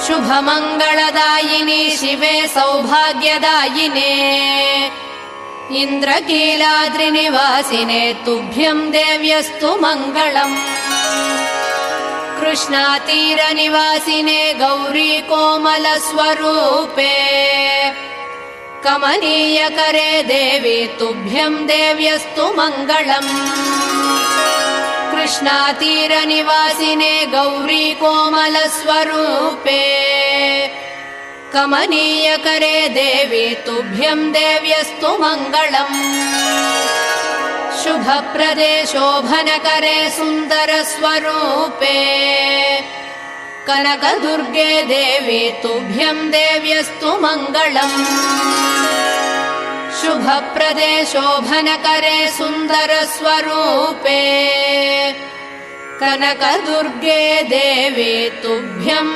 शुभमङ्गलदायिनि शिवे सौभाग्यदायिने इन्द्रकीलाद्रिनिवासिने तुभ्यं देव्यस्तु मङ्गलम् कृष्णातीरनिवासिने गौरी कोमलस्वरूपे कमनीयकरे देवी तुभ्यं देव्यस्तु मङ्गलम् कृष्णातीरनिवासिने गौरी कोमलस्वरूपे कमनीयकरे देवी तुभ्यं देव्यस्तु मङ्गलम् शुभप्रदे शोभनकरे सुन्दरस्वरूपे कनकदुर्गे देवी तुभ्यं देव्यस्तु मङ्गलम् शुभप्रदे शोभनकरे सुन्दरस्वरूपे कनकदुर्गे देवी तुभ्यं